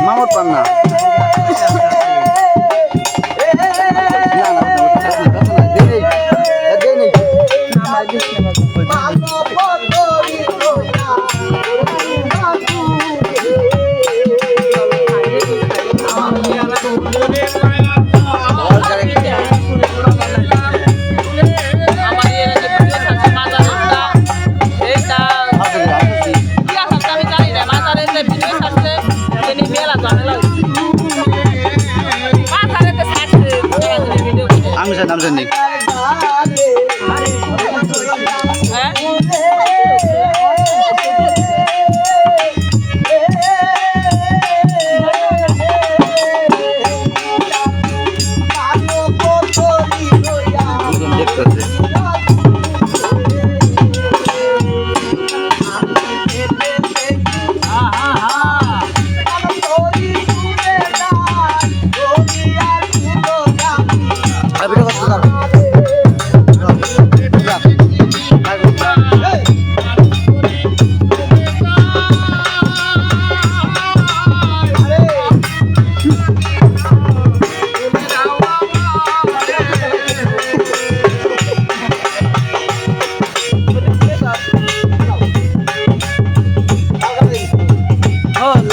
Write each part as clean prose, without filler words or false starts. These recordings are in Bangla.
মামুর পান না নাম জানি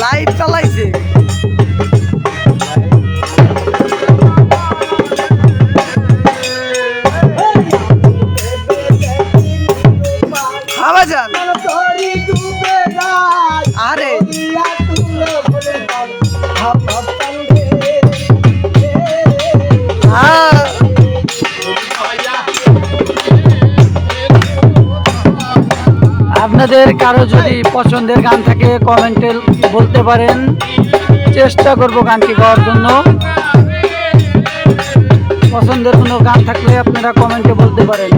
লাইট চালাইছে আরে আপনাদের কারো যদি পছন্দের গান থাকে কমেন্টে বলতে পারেন, চেষ্টা করব গানটি গাওয়ার জন্য। পছন্দের কোনো গান থাকলে আপনারা কমেন্টে বলতে পারেন।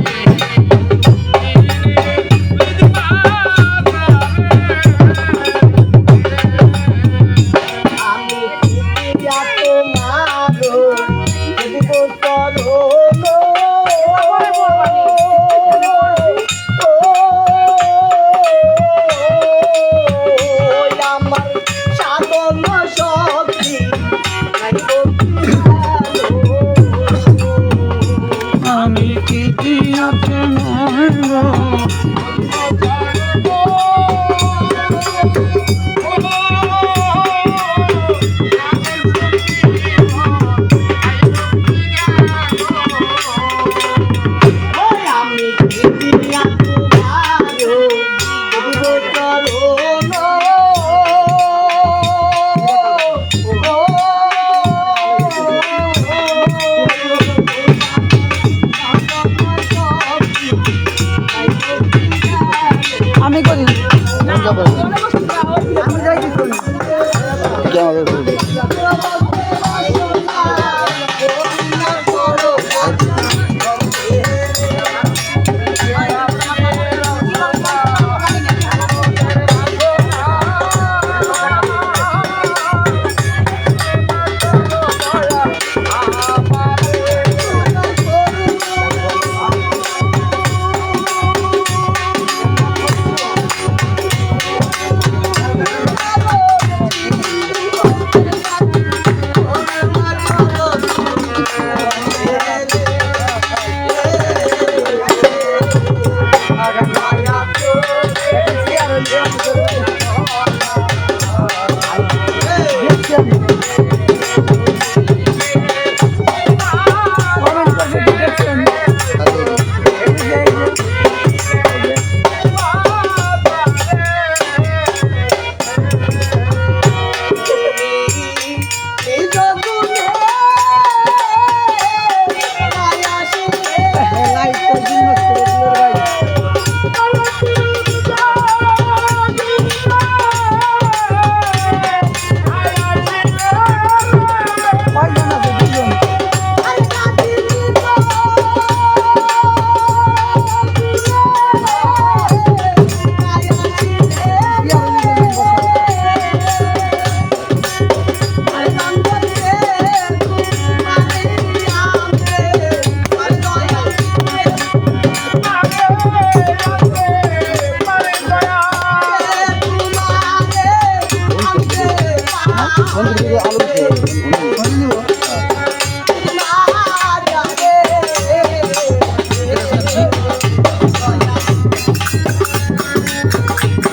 আমি করি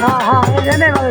হ্যাঁ হ্যাঁ এই জন্যে ভালো।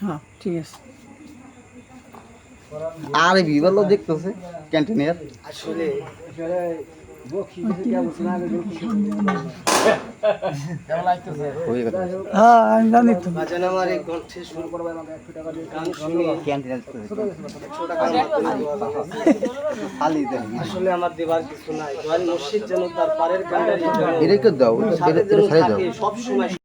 হ্যাঁ ঠিক আছে। আরে বিভালো দেখতেছে ক্যান্টিনের আসলে হয়ে গেছে হ্যাঁ আমি জানি তো। বাজান আমার এই কণ্ঠে সুর গান শুনে ক্যান্টিনের খালি দেন আসলে আমার দেবার কিছু নাই দয়াল মুর্শিদ যেন তার পারের কান্ডারি এটা দাও সাথে এটা যেন ছাড়ে দাও থাকে সব সময়